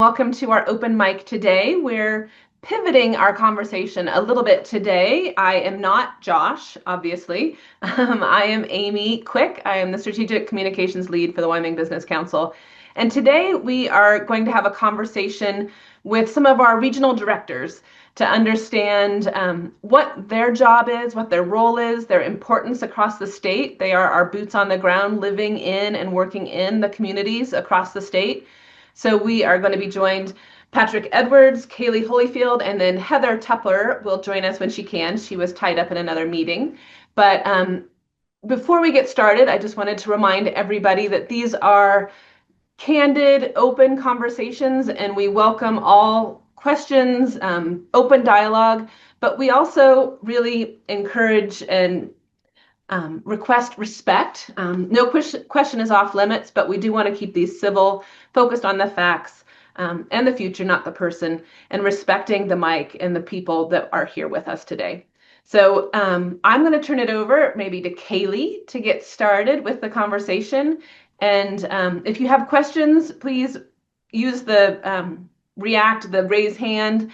Welcome to our open mic today. We're pivoting our conversation a little bit today. I am not Josh, obviously. I am Amy Quick. I am the Strategic Communications Lead for the Wyoming Business Council. And today we are going to have a conversation with some of our regional directors to understand what their job is, what their role is, their importance across the state. They are our boots on the ground, living in and working in the communities across the state. So we are going to be joined Patrick Edwards, Kaylee Holyfield, and then Heather Tupper will join us when she can. She was tied up in another meeting. But before we get started, I just wanted to remind everybody that these are candid, open conversations, and we welcome all questions, open dialogue, but we also really encourage and request respect. No question is off limits, but we do want to keep these civil, focused on the facts and the future, not the person, and respecting the mic and the people that are here with us today. So I'm going to turn it over maybe to Kaylee to get started with the conversation. And if you have questions, please use the raise hand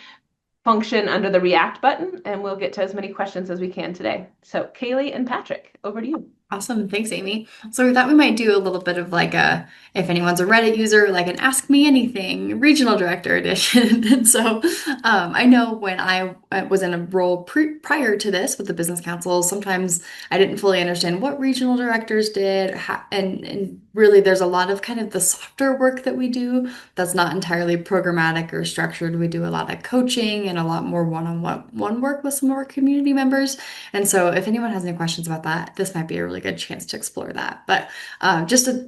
function under the React button, and we'll get to as many questions as we can today. So Kaylee and Patrick, over to you. Awesome. Thanks, Amy. So we thought we might do a little bit of like if anyone's a Reddit user, like an Ask Me Anything regional director edition. And so I know when I was in a role prior to this with the business council, sometimes I didn't fully understand what regional directors did. And really there's a lot of kind of the softer work that we do that's not entirely programmatic or structured. We do a lot of coaching and a lot more one-on-one work with some of our community members. And so if anyone has any questions about that, this might be a really good chance to explore that. But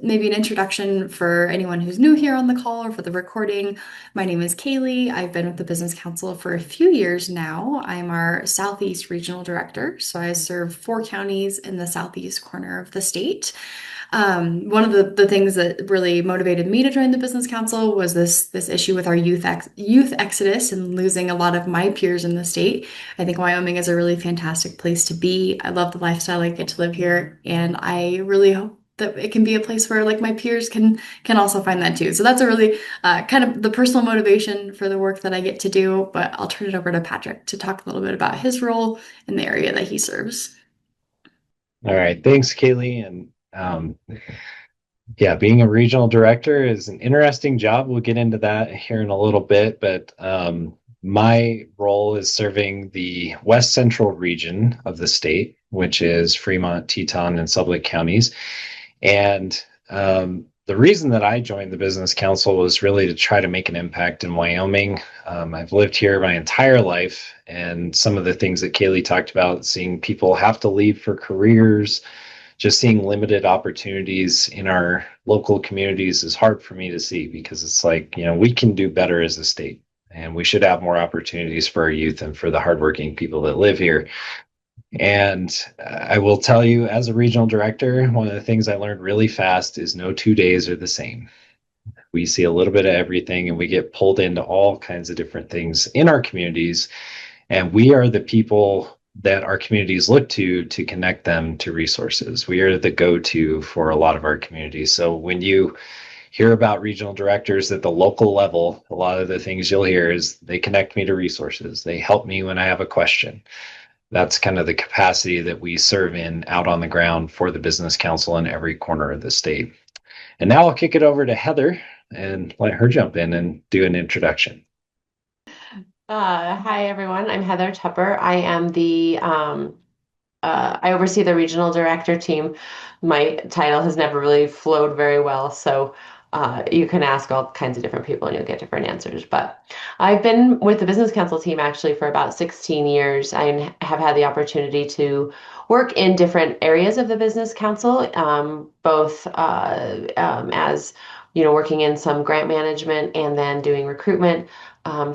maybe an introduction for anyone who's new here on the call or for the recording. My name is Kaylee. I've been with the Business Council for a few years now. I'm our Southeast Regional Director. So I serve 4 counties in the southeast corner of the state. One of the things that really motivated me to join the Business Council was this issue with our youth exodus and losing a lot of my peers in the state. I think Wyoming is a really fantastic place to be. I love the lifestyle I get to live here, and I really hope that it can be a place where like my peers can also find that too. So that's a really kind of the personal motivation for the work that I get to do. But I'll turn it over to Patrick to talk a little bit about his role in the area that he serves. All right. Thanks, Kaylee. And yeah, being a regional director is an interesting job. We'll get into that here in a little bit, but my role is serving the west central region of the state, which is Fremont, Teton, and Sublette counties. And the reason that I joined the Business Council was really to try to make an impact in Wyoming. I've lived here my entire life, and some of the things that Kaylee talked about, seeing people have to leave for careers, just seeing limited opportunities in our local communities is hard for me to see, because it's like, we can do better as a state, and we should have more opportunities for our youth and for the hardworking people that live here. And I will tell you, as a regional director, one of the things I learned really fast is no 2 days are the same. We see a little bit of everything, and we get pulled into all kinds of different things in our communities. And we are the people that our communities look to connect them to resources. We are the go-to for a lot of our communities. So when you hear about regional directors at the local level, a lot of the things you'll hear is they connect me to resources. They help me when I have a question. That's kind of the capacity that we serve in out on the ground for the Business Council in every corner of the state. And now I'll kick it over to Heather and let her jump in and do an introduction. Hi everyone, I'm Heather Tupper. I oversee the regional director team. My title has never really flowed very well, so you can ask all kinds of different people and you'll get different answers. But I've been with the Business Council team actually for about 16 years. I have had the opportunity to work in different areas of the Business Council, both as working in some grant management and then doing recruitment. On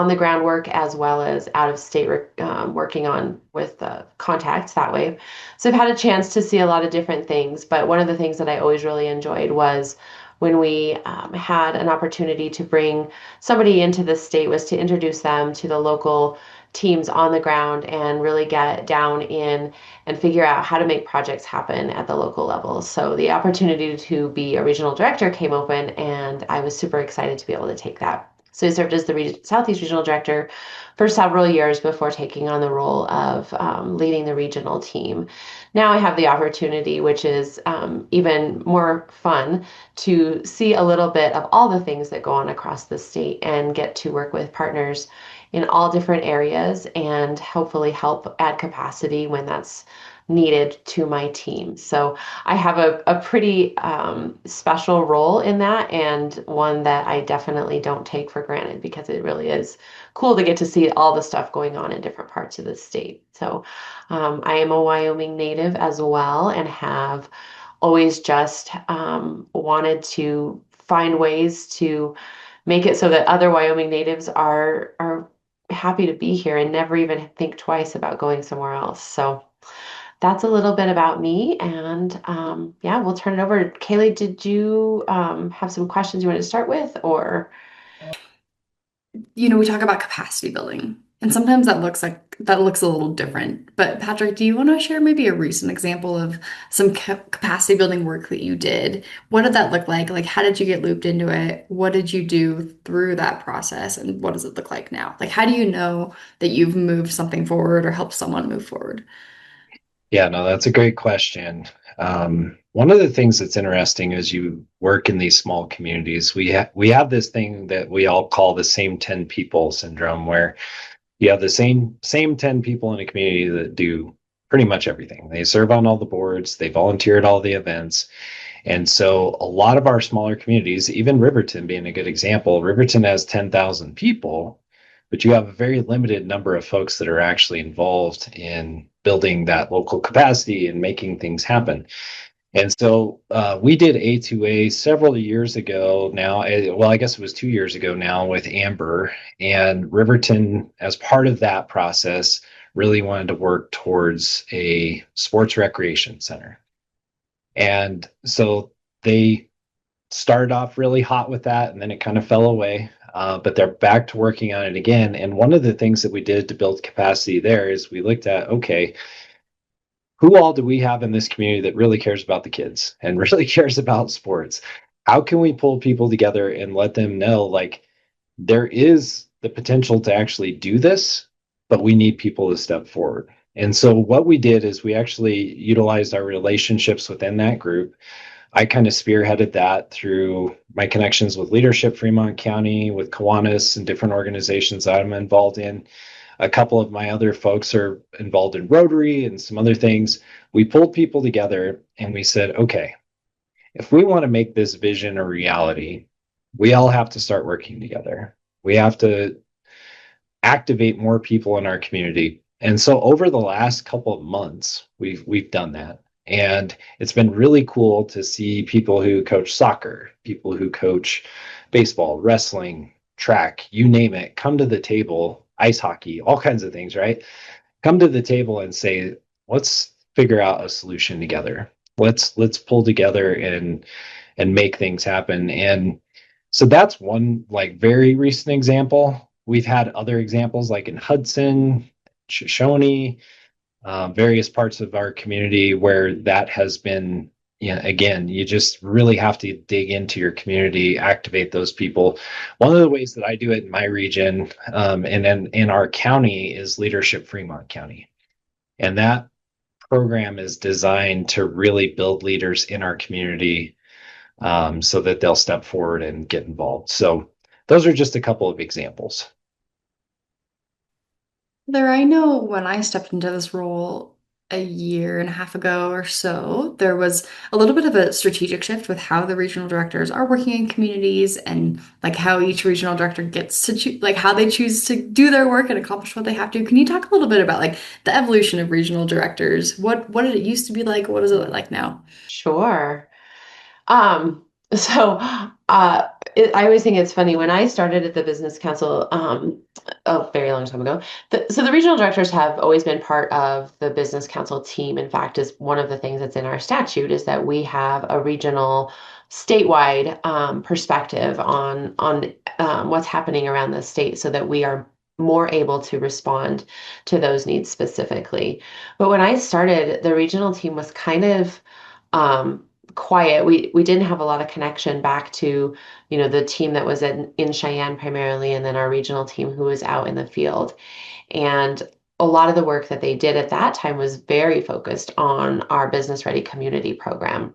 the ground work as well as out of state working on with contacts that way. So I've had a chance to see a lot of different things, but one of the things that I always really enjoyed was when we had an opportunity to bring somebody into the state was to introduce them to the local teams on the ground and really get down in and figure out how to make projects happen at the local level. So the opportunity to be a regional director came open, and I was super excited to be able to take that. So I served as the Southeast Regional Director for several years before taking on the role of leading the regional team. Now I have the opportunity, which is even more fun, to see a little bit of all the things that go on across the state and get to work with partners in all different areas and hopefully help add capacity when that's needed to my team. So I have a pretty special role in that, and one that I definitely don't take for granted because it really is cool to get to see all the stuff going on in different parts of the state. So I am a Wyoming native as well, and have always just wanted to find ways to make it so that other Wyoming natives are happy to be here and never even think twice about going somewhere else. So that's a little bit about me. And yeah, we'll turn it over. Kaylee, did you have some questions you wanted to start with, or? We talk about capacity building, and sometimes that looks a little different. But Patrick, do you want to share maybe a recent example of some capacity building work that you did? What did that look like? Like, how did you get looped into it? What did you do through that process? And what does it look like now? Like, how do you know that you've moved something forward or helped someone move forward? Yeah, no, that's a great question. One of the things that's interesting is you work in these small communities. We have this thing that we all call the same 10 people syndrome, where you have the same 10 people in a community that do pretty much everything. They serve on all the boards, they volunteer at all the events. And so a lot of our smaller communities, even Riverton being a good example, Riverton has 10,000 people, but you have a very limited number of folks that are actually involved in building that local capacity and making things happen. And so we did A2A several years ago now. Well, I guess it was 2 years ago now with Amber, and Riverton, as part of that process, really wanted to work towards a sports recreation center. And so they started off really hot with that, and then it kind of fell away. But they're back to working on it again. And one of the things that we did to build capacity there is we looked at, okay, who all do we have in this community that really cares about the kids and really cares about sports? How can we pull people together and let them know, like, there is the potential to actually do this, but we need people to step forward? And so what we did is we actually utilized our relationships within that group. I kind of spearheaded that through my connections with Leadership Fremont County, with Kiwanis, and different organizations that I'm involved in. A couple of my other folks are involved in Rotary and some other things. We pulled people together and we said, okay, if we want to make this vision a reality, we all have to start working together. We have to activate more people in our community. And so over the last couple of months, we've done that. And it's been really cool to see people who coach soccer, people who coach baseball, wrestling, track, you name it, come to the table, ice hockey, all kinds of things, right? Come to the table and say, let's figure out a solution together. Let's pull together and make things happen. And so that's one like very recent example. We've had other examples like in Hudson, Shoshone, various parts of our community where that has been, again, you just really have to dig into your community, activate those people. One of the ways that I do it in my region, and then in our county, is Leadership Fremont County. And that program is designed to really build leaders in our community, so that they'll step forward and get involved. So those are just a couple of examples. There, I know when I stepped into this role a year and a half ago or so, there was a little bit of a strategic shift with how the regional directors are working in communities, and like how each regional director gets to choose, like how they choose to do their work and accomplish what they have to. Can you talk a little bit about like the evolution of regional directors? What did it used to be like? What is it like now? Sure. Um, so uh, I always think it's funny when I started at the business council a very long time ago. So the regional directors have always been part of the business council team. In fact, is one of the things that's in our statute is that we have a regional, statewide perspective on what's happening around the state, so that we are more able to respond to those needs specifically. But when I started, the regional team was kind of um, quiet. We didn't have a lot of connection back to, the team that was in Cheyenne primarily, and then our regional team who was out in the field. And a lot of the work that they did at that time was very focused on our Business Ready Community program.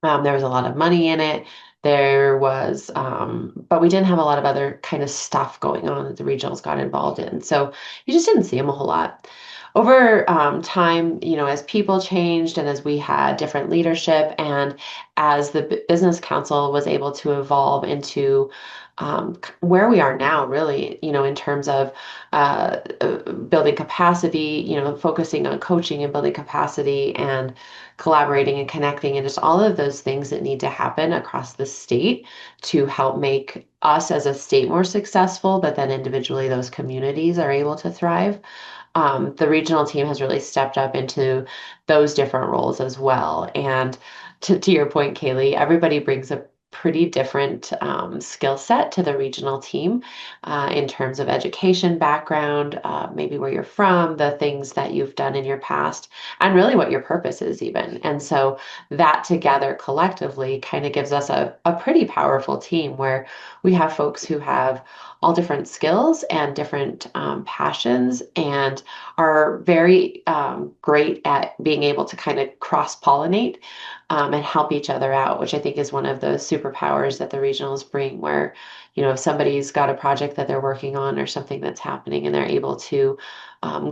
There was a lot of money in it. But we didn't have a lot of other kind of stuff going on that the regionals got involved in. So you just didn't see them a whole lot. Over time, as people changed and as we had different leadership, and as the Business Council was able to evolve into where we are now, really, in terms of building capacity, focusing on coaching and building capacity and collaborating and connecting, and just all of those things that need to happen across the state to help make us as a state more successful, but then individually those communities are able to thrive. The regional team has really stepped up into those different roles as well. And to your point, Kaylee, everybody brings a pretty different skill set to the regional team in terms of education background, maybe where you're from, the things that you've done in your past, and really what your purpose is even. And so that together collectively kind of gives us a pretty powerful team where we have folks who have all different skills and different passions, and are very great at being able to kind of cross-pollinate and help each other out, which I think is one of those superpowers that the regionals bring, where, if somebody's got a project that they're working on or something that's happening, and they're able to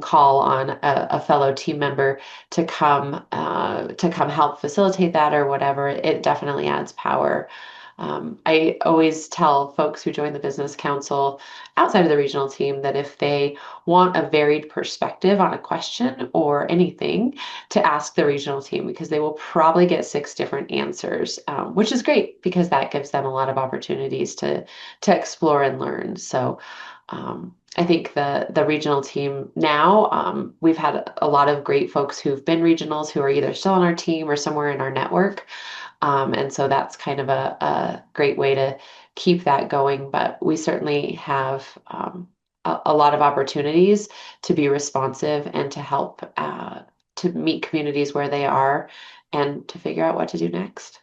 call on a fellow team member to come help facilitate that or whatever, it definitely adds power. I always tell folks who join the business council outside of the regional team that if they want a varied perspective on a question or anything, to ask the regional team, because they will probably get 6 different answers, which is great because that gives them a lot of opportunities to explore and learn. So I think the regional team now, we've had a lot of great folks who've been regionals who are either still on our team or somewhere in our network. And so that's kind of a great way to keep that going. But we certainly have a lot of opportunities to be responsive and to help to meet communities where they are and to figure out what to do next.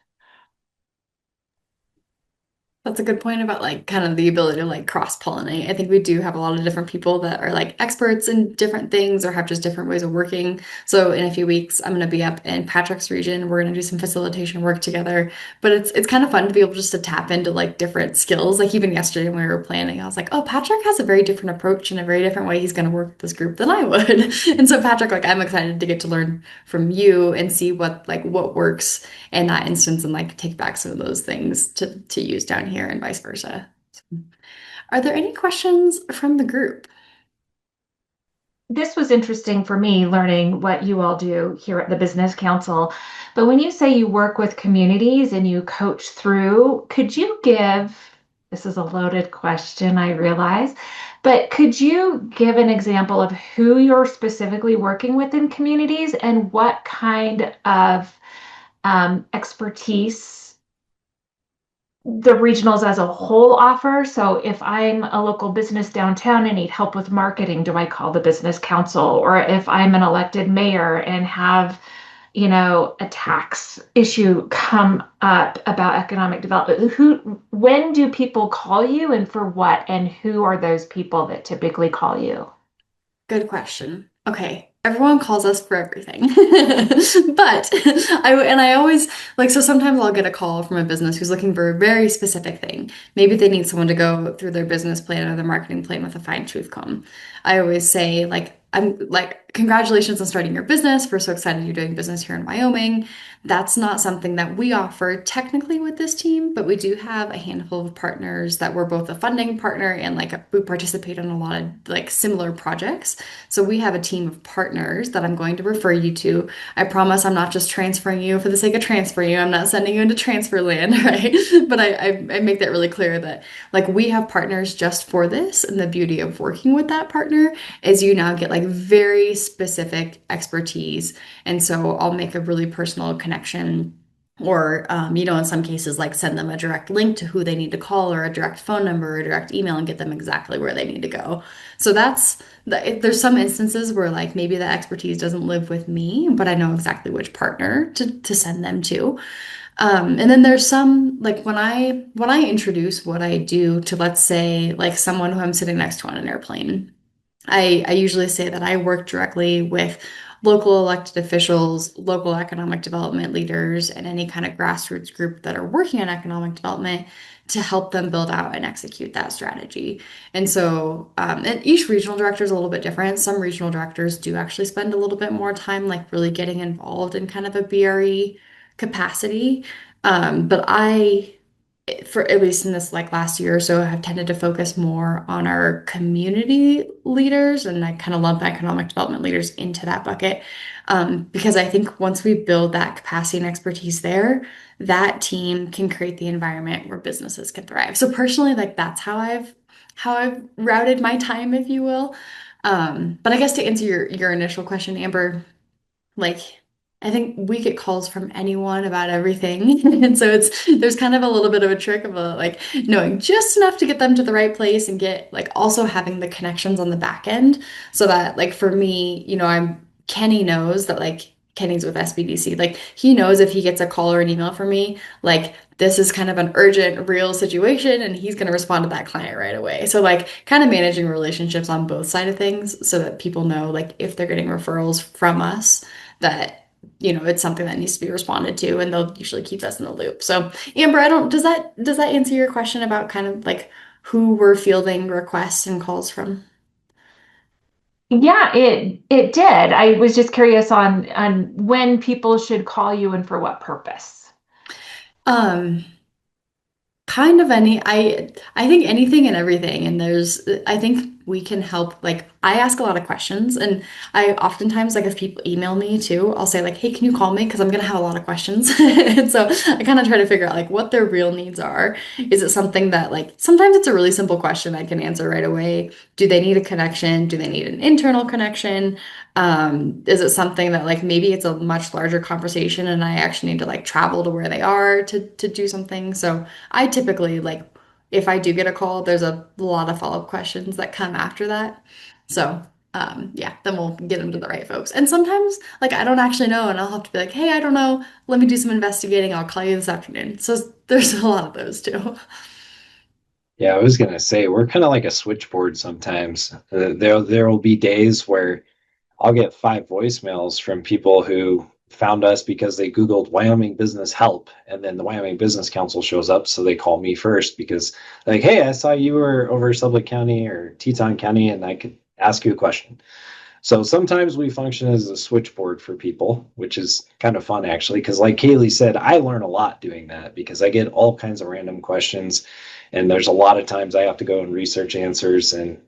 That's a good point about like kind of the ability to like cross-pollinate. I think we do have a lot of different people that are like experts in different things or have just different ways of working. So in a few weeks, I'm going to be up in Patrick's region. We're going to do some facilitation work together. But it's kind of fun to be able just to tap into like different skills. Like even yesterday when we were planning, I was like, oh, Patrick has a very different approach and a very different way he's going to work with this group than I would. And so Patrick, like I'm excited to get to learn from you and see what works in that instance and like take back some of those things to use down here and vice versa. Are there any questions from the group? This was interesting for me learning what you all do here at the Business Council. But when you say you work with communities and you coach through, could you give, this is a loaded question, I realize, but could you give an example of who you're specifically working with in communities and what kind of expertise the regionals as a whole offer? So if I'm a local business downtown and need help with marketing, do I call the business council? Or if I'm an elected mayor and have, a tax issue come up about economic development, when do people call you and for what? And who are those people that typically call you? Good question. Okay, everyone calls us for everything. But I always like so sometimes I'll get a call from a business who's looking for a very specific thing. Maybe they need someone to go through their business plan or their marketing plan with a fine-tooth comb. I always say like I'm like congratulations on starting your business. We're so excited you're doing business here in Wyoming. That's not something that we offer technically with this team, but we do have a handful of partners that we're both a funding partner and we participate in a lot of like similar projects. So we have a team of partners that I'm going to refer you to. I promise I'm not just transferring you for the sake of transferring you. I'm not sending you into transfer land, right? But I make that really clear that like we have partners just for this. And the beauty of working with that partner is you now get like very specific expertise. And so I'll make a really personal connection. Or, in some cases, like send them a direct link to who they need to call or a direct phone number or a direct email and get them exactly where they need to go. So there's some instances where like maybe the expertise doesn't live with me, but I know exactly which partner to send them to. And then there's some like when I introduce what I do to, let's say, like someone who I'm sitting next to on an airplane, I usually say that I work directly with local elected officials, local economic development leaders, and any kind of grassroots group that are working on economic development to help them build out and execute that strategy. And so, and each regional director is a little bit different. Some regional directors do actually spend a little bit more time, like really getting involved in kind of a BRE capacity. But for at least in this like last year or so, have tended to focus more on our community leaders, and I kind of lump economic development leaders into that bucket. Because I think once we build that capacity and expertise there, that team can create the environment where businesses can thrive. So personally, like that's how I've routed my time, if you will. But I guess to answer your initial question, Amber, like I think we get calls from anyone about everything. And so there's kind of a little bit of a trick of like knowing just enough to get them to the right place and get like also having the connections on the back end so that like for me, Kenny knows that like Kenny's with SBDC. Like he knows if he gets a call or an email from me, like this is kind of an urgent, real situation, and he's going to respond to that client right away. So like kind of managing relationships on both sides of things so that people know like if they're getting referrals from us that it's something that needs to be responded to, and they'll usually keep us in the loop. So, Amber, I don't, does that answer your question about kind of like who we're fielding requests and calls from? Yeah, it did. I was just curious on when people should call you and for what purpose. Um, Kind of I think anything and everything. And I think we can help. Like, I ask a lot of questions, and I oftentimes, like, if people email me too, I'll say, like, hey, can you call me? Because I'm gonna have a lot of questions. And so I kind of try to figure out, like, what their real needs are. Is it something that, like, sometimes it's a really simple question I can answer right away. Do they need a connection? Do they need an internal connection? Is it something that like maybe it's a much larger conversation and I actually need to like travel to where they are to do something? So I typically like if I do get a call, there's a lot of follow-up questions that come after that. So yeah, then we'll get them to the right folks. And sometimes like I don't actually know and I'll have to be like, hey, I don't know. Let me do some investigating. I'll call you this afternoon. So there's a lot of those too. Yeah, I was gonna say we're kind of like a switchboard sometimes. There will be days where I'll get 5 voicemails from people who found us because they Googled Wyoming Business Help, and then the Wyoming Business Council shows up, so they call me first because, like, hey, I saw you were over Sublette County or Teton County, and I could ask you a question. So sometimes we function as a switchboard for people, which is kind of fun actually, because like Kaylee said, I learn a lot doing that because I get all kinds of random questions, and there's a lot of times I have to go and research answers, and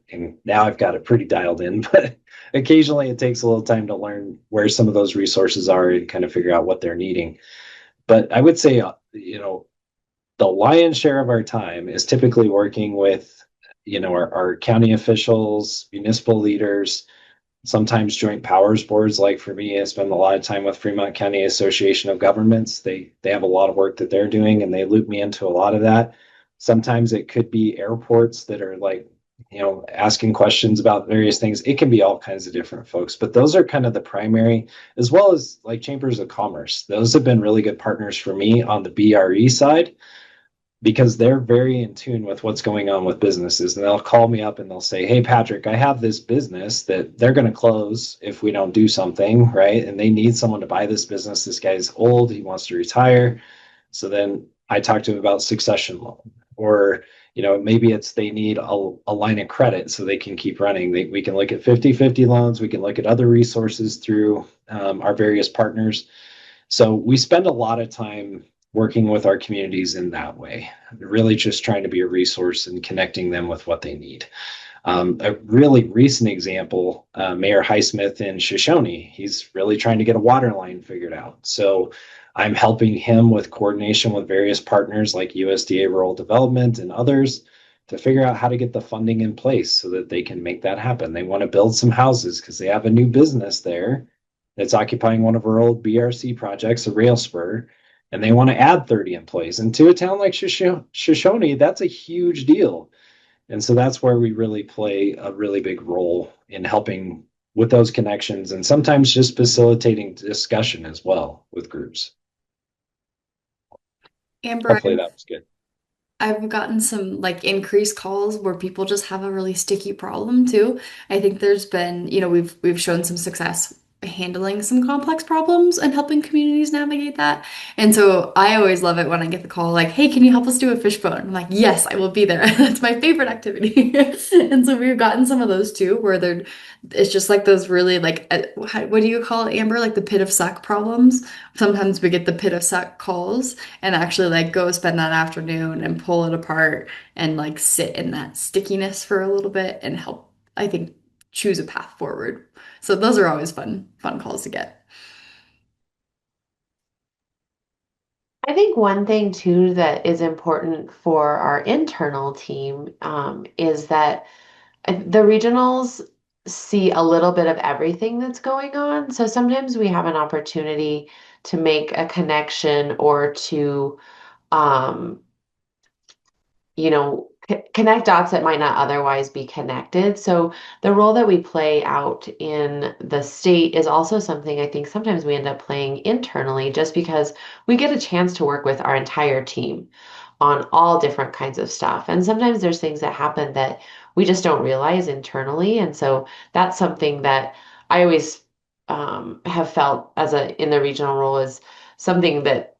now I've got it pretty dialed in, but occasionally it takes a little time to learn where some of those resources are and kind of figure out what they're needing. But I would say, the lion's share of our time is typically working with, our county officials, municipal leaders, sometimes joint powers boards. Like for me, I spend a lot of time with Fremont County Association of Governments. They have a lot of work that they're doing, and they loop me into a lot of that. Sometimes it could be airports that are like, asking questions about various things. It can be all kinds of different folks, but those are kind of the primary, as well as like chambers of commerce. Those have been really good partners for me on the BRE side because they're very in tune with what's going on with businesses. And they'll call me up and they'll say, hey, Patrick, I have this business that they're going to close if we don't do something, right? And they need someone to buy this business. This guy's old, he wants to retire. So then I talk to him about succession loan, or maybe it's they need a line of credit so they can keep running. We can look at 50-50 loans. We can look at other resources through our various partners. So we spend a lot of time working with our communities in that way, really just trying to be a resource and connecting them with what they need. A really recent example, Mayor Highsmith in Shoshone, he's really trying to get a water line figured out. So I'm helping him with coordination with various partners like USDA Rural Development and others to figure out how to get the funding in place so that they can make that happen. They want to build some houses because they have a new business there that's occupying one of our old BRC projects, a rail spur, and they want to add 30 employees. And to a town like Shoshone, that's a huge deal. And so that's where we really play a really big role in helping with those connections and sometimes just facilitating discussion as well with groups. Amber, Hopefully that was good. I've gotten some like increased calls where people just have a really sticky problem too. I think there's been, we've shown some success handling some complex problems and helping communities navigate that. And so I always love it when I get the call like, "Hey, can you help us do a fishbone?" I'm like, "Yes, I will be there." That's my favorite activity. And so we've gotten some of those too where it's just like those really like what do you call it, Amber? Like the pit of suck problems. Sometimes we get the pit of suck calls and actually like go spend that afternoon and pull it apart and like sit in that stickiness for a little bit and help, I think, choose a path forward. So those are always fun calls to get. I think one thing too that is important for our internal team is that the regionals see a little bit of everything that's going on. So sometimes we have an opportunity to make a connection or to um, connect dots that might not otherwise be connected. So the role that we play out in the state is also something I think sometimes we end up playing internally just because we get a chance to work with our entire team on all different kinds of stuff. And sometimes there's things that happen that we just don't realize internally. And so that's something that I always have felt as a in the regional role is something that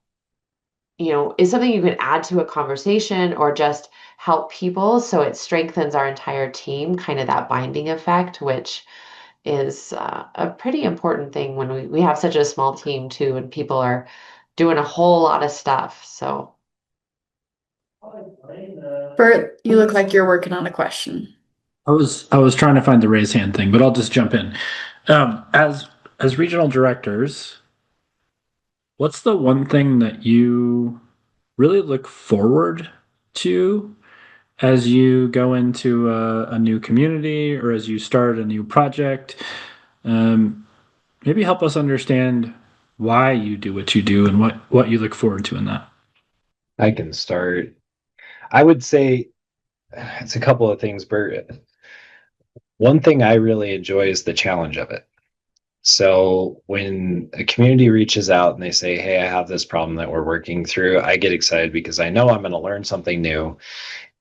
is something you can add to a conversation or just help people so it strengthens our entire team, kind of that binding effect, which is a pretty important thing when we have such a small team too, and people are doing a whole lot of stuff. So Bert, you look like you're working on a question. I was trying to find the raise hand thing, but I'll just jump in. As regional directors, what's the one thing that you really look forward to as you go into a new community or as you start a new project? Um, Maybe help us understand why you do what you do and what you look forward to in that. I can start. I would say it's a couple of things, Bert. One thing I really enjoy is the challenge of it. So when a community reaches out and they say, "Hey, I have this problem that we're working through," I get excited because I know I'm going to learn something new.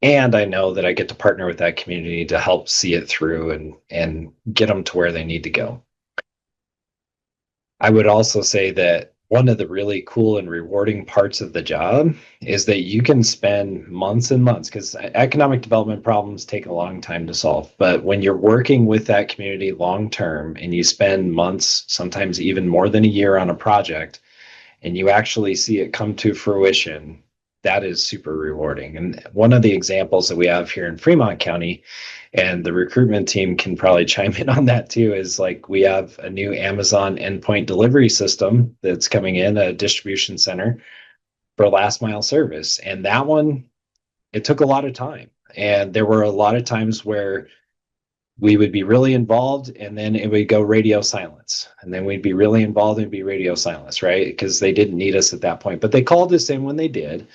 And I know that I get to partner with that community to help see it through and get them to where they need to go. I would also say that one of the really cool and rewarding parts of the job is that you can spend months and months because economic development problems take a long time to solve. But when you're working with that community long term and you spend months, sometimes even more than a year on a project, and you actually see it come to fruition, that is super rewarding. And one of the examples that we have here in Fremont County, and the recruitment team can probably chime in on that too, is like we have a new Amazon endpoint delivery system that's coming in, a distribution center for last mile service. And that one, it took a lot of time. And there were a lot of times where we would be really involved and then it would go radio silence. And then we'd be really involved and be radio silence, right? Because they didn't need us at that point. But they called us in when they did.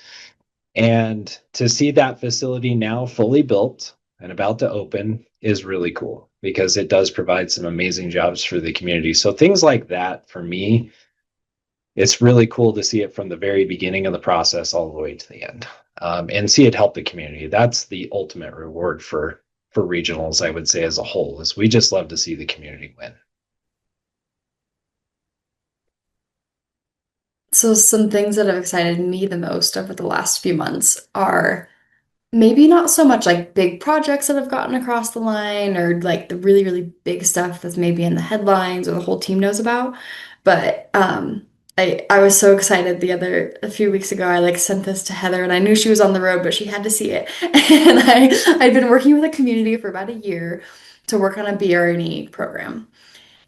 And to see that facility now fully built and about to open is really cool because it does provide some amazing jobs for the community. So things like that, for me, it's really cool to see it from the very beginning of the process all the way to the end, and see it help the community. That's the ultimate reward for regionals, I would say, as a whole, is we just love to see the community win. So some things that have excited me the most over the last few months are maybe not so much like big projects that have gotten across the line or like the really, really big stuff that's maybe in the headlines or the whole team knows about, but I was so excited a few weeks ago. I like sent this to Heather and I knew she was on the road, but she had to see it. And I'd been working with a community for about a year to work on a BRNE program.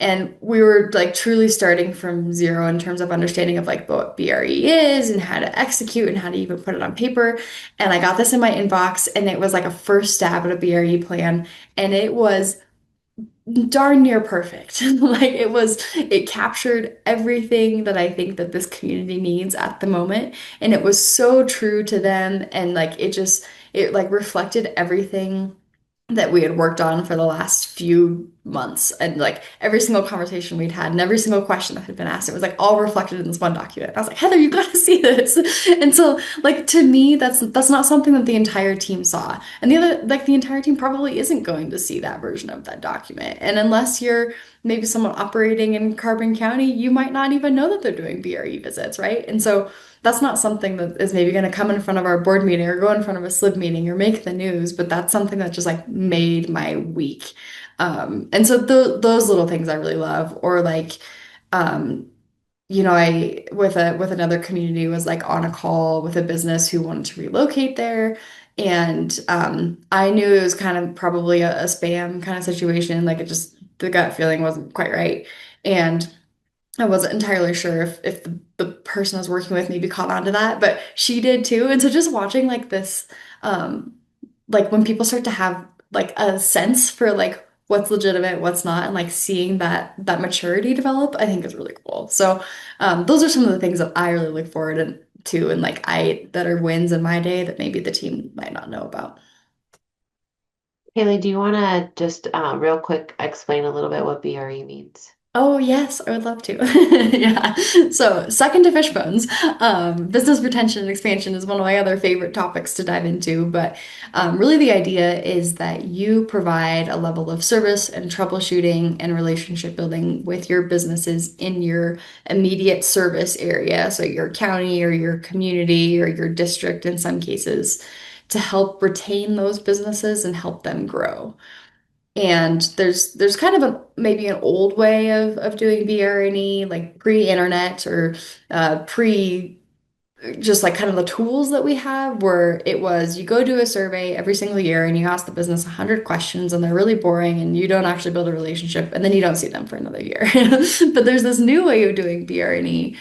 And we were like truly starting from zero in terms of understanding of like what BRE is and how to execute and how to even put it on paper. And I got this in my inbox and it was like a first stab at a BRE plan. And it was darn near perfect. Like it captured everything that I think that this community needs at the moment. And it was so true to them. And like it like reflected everything that we had worked on for the last few months, and like every single conversation we'd had and every single question that had been asked, it was like all reflected in this one document. I was like, Heather, you got to see this. And so like to me that's not something that the entire team saw, and the entire team probably isn't going to see that version of that document. And unless you're maybe someone operating in Carbon County, you might not even know that they're doing BRE visits, right? And so that's not something that is maybe going to come in front of our board meeting or go in front of a SLIB meeting or make the news, but that's something that just like made my week. And so those little things I really love. Or like, um, I with another community was like on a call with a business who wanted to relocate there. And I knew it was kind of probably a spam kind of situation. Like the gut feeling wasn't quite right. And I wasn't entirely sure if the person I was working with maybe caught on to that, but she did too. And so just watching like this, um, like when people start to have like a sense for like what's legitimate, what's not, and like seeing that maturity develop, I think is really cool. So those are some of the things that I really look to, and like I that are wins in my day that maybe the team might not know about. Haley, do you want to just real quick explain a little bit what BRE means? Oh, yes, I would love to. Yeah. So, second to fish bones, business retention and expansion is one of my other favorite topics to dive into. But really, the idea is that you provide a level of service and troubleshooting and relationship building with your businesses in your immediate service area. So, your county or your community or your district in some cases, to help retain those businesses and help them grow. And there's kind of maybe an old way of doing BRNE, like pre-internet or pre just like kind of the tools that we have, where it was you go do a survey every single year and you ask the business 100 questions and they're really boring and you don't actually build a relationship and then you don't see them for another year. But there's this new way of doing BRNE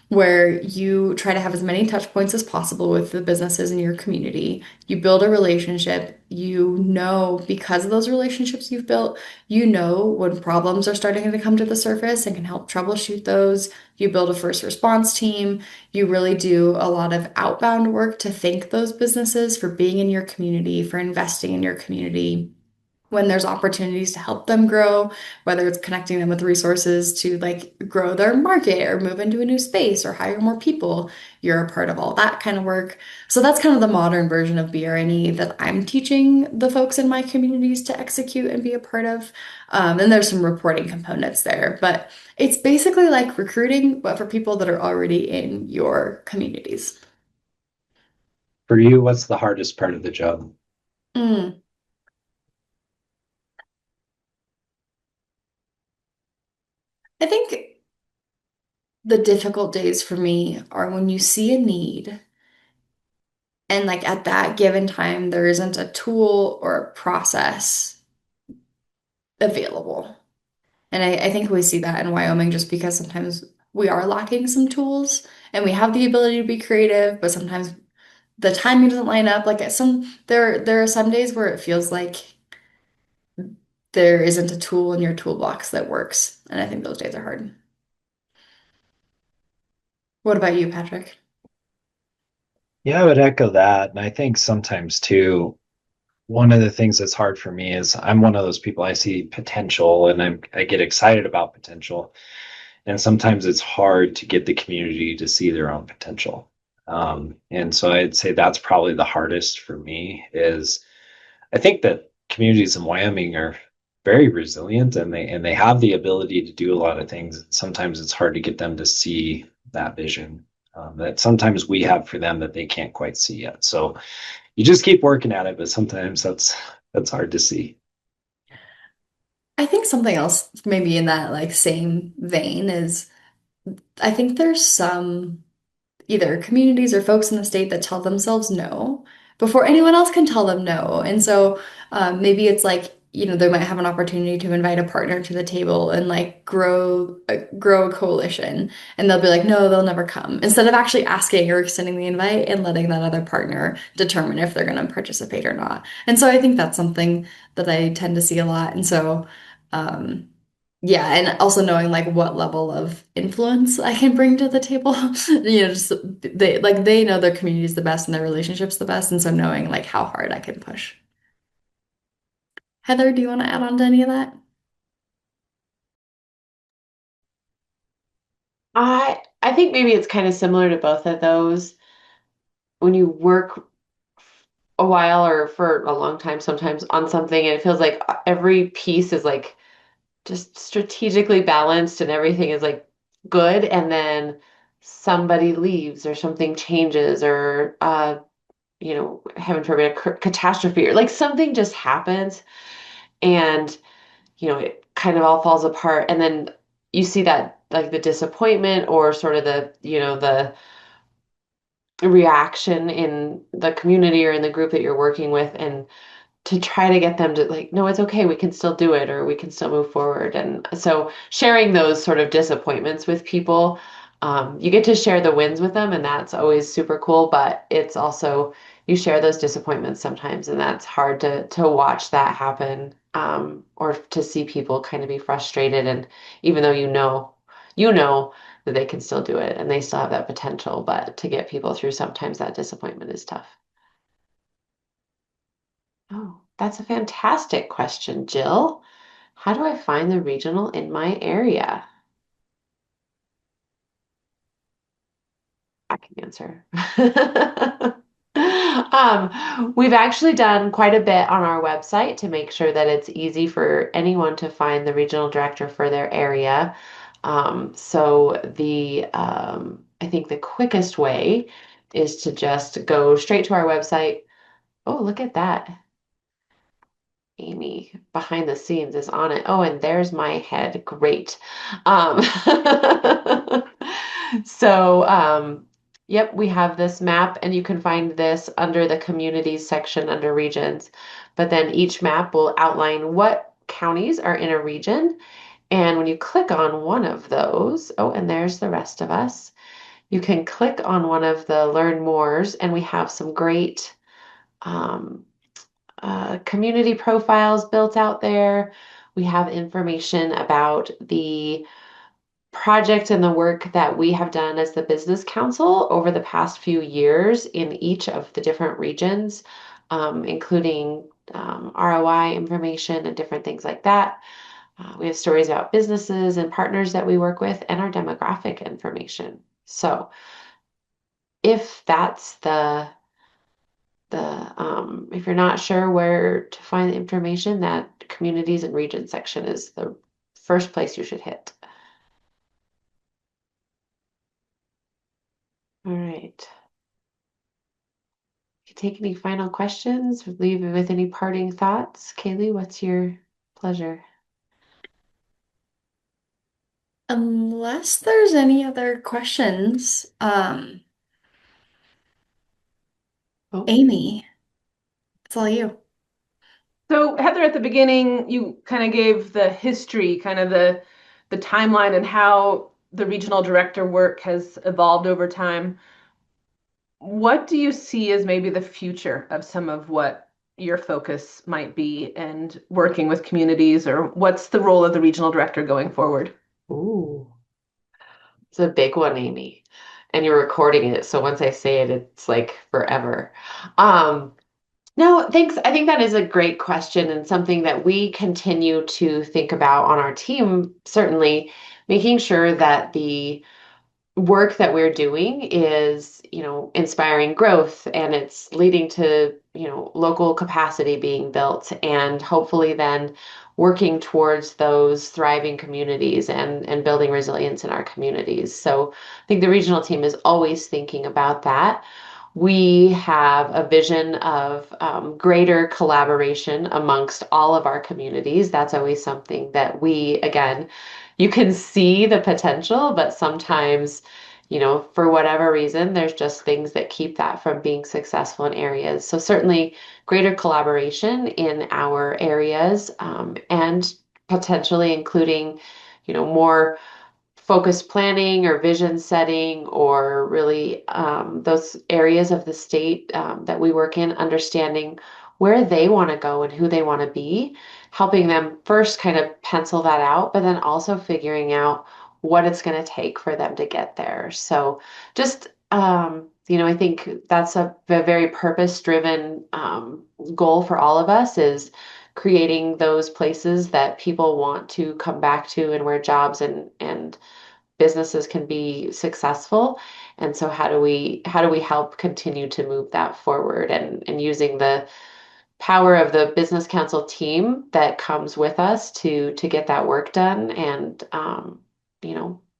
where you try to have as many touch points as possible with the businesses in your community. You build a relationship. You know, because of those relationships you've built, you know when problems are starting to come to the surface and can help troubleshoot those. You build a first response team. You really do a lot of outbound work to thank those businesses for being in your community, for investing in your community. When there's opportunities to help them grow, whether it's connecting them with resources to like grow their market or move into a new space or hire more people, you're a part of all that kind of work. So that's kind of the modern version of BRNE that I'm teaching the folks in my communities to execute and be a part of. And there's some reporting components there, but it's basically like recruiting, but for people that are already in your communities. For you, what's the hardest part of the job? Mm. I think the difficult days for me are when you see a need and like at that given time there isn't a tool or a process available. And I think we see that in Wyoming just because sometimes we are lacking some tools and we have the ability to be creative, but sometimes the timing doesn't line up. Like there are some days where it feels like there isn't a tool in your toolbox that works. And I think those days are hard. What about you, Patrick? Yeah, I would echo that. And I think sometimes too, one of the things that's hard for me is I'm one of those people. I see potential and I get excited about potential. And sometimes it's hard to get the community to see their own potential. And so I'd say that's probably the hardest for me is I think that communities in Wyoming are very resilient and they have the ability to do a lot of things. Sometimes it's hard to get them to see that vision that sometimes we have for them that they can't quite see yet. So you just keep working at it, but sometimes that's hard to see. I think something else maybe in that like same vein is I think there's some either communities or folks in the state that tell themselves no before anyone else can tell them no. And so maybe it's like, they might have an opportunity to invite a partner to the table and like grow a coalition. And they'll be like, no, they'll never come. Instead of actually asking or extending the invite and letting that other partner determine if they're going to participate or not. And so I think that's something that I tend to see a lot. And so, um, yeah, and also knowing like what level of influence I can bring to the table. Just they know their community is the best and their relationships the best, and so knowing like how hard I can push. Heather, do you want to add on to any of that? I think maybe it's kind of similar to both of those. When you work a while or for a long time sometimes on something, and it feels like every piece is like just strategically balanced and everything is like good, and then somebody leaves or something changes or heaven forbid a catastrophe or like something just happens, and it kind of all falls apart, and then you see that like the disappointment or sort of the reaction in the community or in the group that you're working with, and to try to get them to like, no, it's okay, we can still do it, or we can still move forward. And so sharing those sort of disappointments with people, you get to share the wins with them, and that's always super cool. But it's also, you share those disappointments sometimes, and that's hard to watch that happen, or to see people kind of be frustrated. And even though you know that they can still do it and they still have that potential, but to get people through sometimes that disappointment is tough. Oh, that's a fantastic question, Jill. How do I find the regional in my area? I can answer. We've actually done quite a bit on our website to make sure that it's easy for anyone to find the regional director for their area. I think the quickest way is to just go straight to our website. Oh, look at that. Amy behind the scenes is on it. Oh, and there's my head. Great. Um, yep, we have this map, and you can find this under the communities section under regions. But then each map will outline what counties are in a region. And when you click on one of those, oh, and there's the rest of us, you can click on one of the learn mores, and we have some great um, community profiles built out there. We have information about the project and the work that we have done as the business council over the past few years in each of the different regions, including ROI information and different things like that. We have stories about businesses and partners that we work with, and our demographic information. So if that's if you're not sure where to find the information, that communities and regions section is the first place you should hit. All right. If you take any final questions, leave with any parting thoughts. Kaylee, what's your pleasure? Unless there's any other questions, Oh, Amy, it's all you. So, Heather, at the beginning, you kind of gave the history, kind of the timeline and how the regional director work has evolved over time. What do you see as maybe the future of some of what your focus might be and working with communities, or what's the role of the regional director going forward? ooh, it's a big one, Amy. And you're recording it, so once I say it, it's like forever. Um, No, thanks. I think that is a great question and something that we continue to think about on our team, certainly making sure that the work that we're doing is, inspiring growth, and it's leading to, local capacity being built, and hopefully then working towards those thriving communities and building resilience in our communities. So I think the regional team is always thinking about that. We have a vision of greater collaboration amongst all of our communities. That's always something that we, again, you can see the potential, but sometimes, for whatever reason, there's just things that keep that from being successful in areas. So certainly greater collaboration in our areas, and potentially including, more focused planning or vision setting, or really those areas of the state that we work in, understanding where they want to go and who they want to be, helping them first kind of pencil that out, but then also figuring out what it's going to take for them to get there. So just, I think that's a very purpose-driven goal for all of us, is creating those places that people want to come back to, and where jobs and businesses can be successful. And so how do we help continue to move that forward, and using the power of the business council team that comes with us to get that work done, and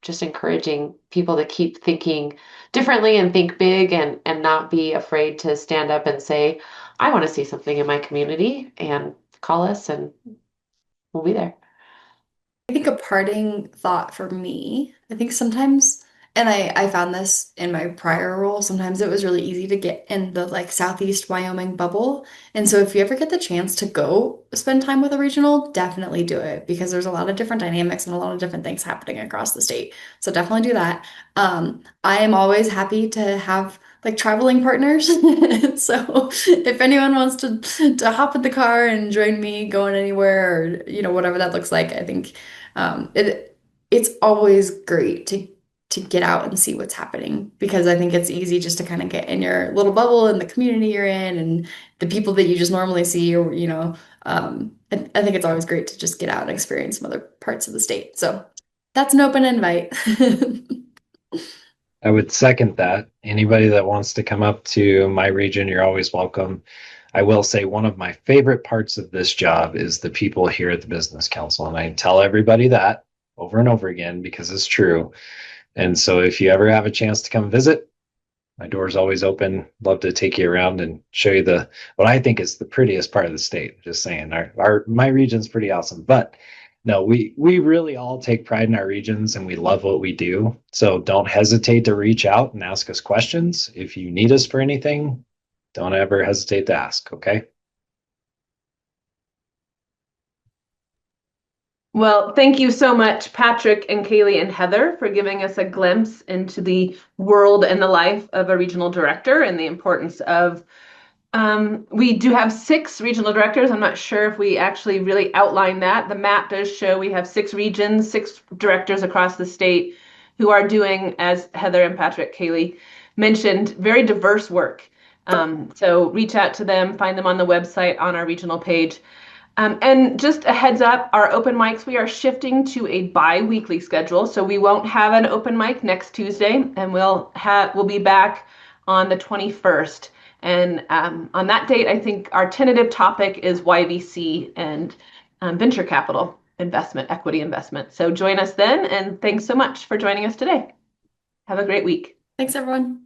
just encouraging people to keep thinking differently and think big, and not be afraid to stand up and say, I want to see something in my community, and call us and we'll be there. I think a parting thought for me, I think sometimes, and I found this in my prior role, sometimes it was really easy to get in the like Southeast Wyoming bubble. And so if you ever get the chance to go spend time with a regional, definitely do it, because there's a lot of different dynamics and a lot of different things happening across the state. So definitely do that. I am always happy to have like traveling partners. So if anyone wants to hop in the car and join me going anywhere, or whatever that looks like, I think it's always great to get out and see what's happening, because I think it's easy just to kind of get in your little bubble and the community you're in and the people that you just normally see, or I think it's always great to just get out and experience some other parts of the state. So that's an open invite. I would second that. Anybody that wants to come up to my region, you're always welcome. I will say one of my favorite parts of this job is the people here at the Business Council. And I tell everybody that over and over again because it's true. And so if you ever have a chance to come visit, my door's always open. Love to take you around and show you what I think is the prettiest part of the state. Just saying, my region's pretty awesome. But no, we really all take pride in our regions and we love what we do. So don't hesitate to reach out and ask us questions. If you need us for anything, don't ever hesitate to ask, okay? Well, thank you so much, Patrick and Kaylee and Heather, for giving us a glimpse into the world and the life of a regional director, and the importance of we do have 6 regional directors. I'm not sure if we actually really outline that. The map does show we have 6 regions, 6 directors across the state who are doing, as Heather and Patrick, Kaylee mentioned, very diverse work. So reach out to them, find them on the website on our regional page. And just a heads up, our open mics, we are shifting to a bi-weekly schedule. So we won't have an open mic next Tuesday, and we'll be back on the 21st. And on that date, I think our tentative topic is YBC and venture capital investment, equity investment. So join us then, and thanks so much for joining us today. Have a great week. Thanks, everyone.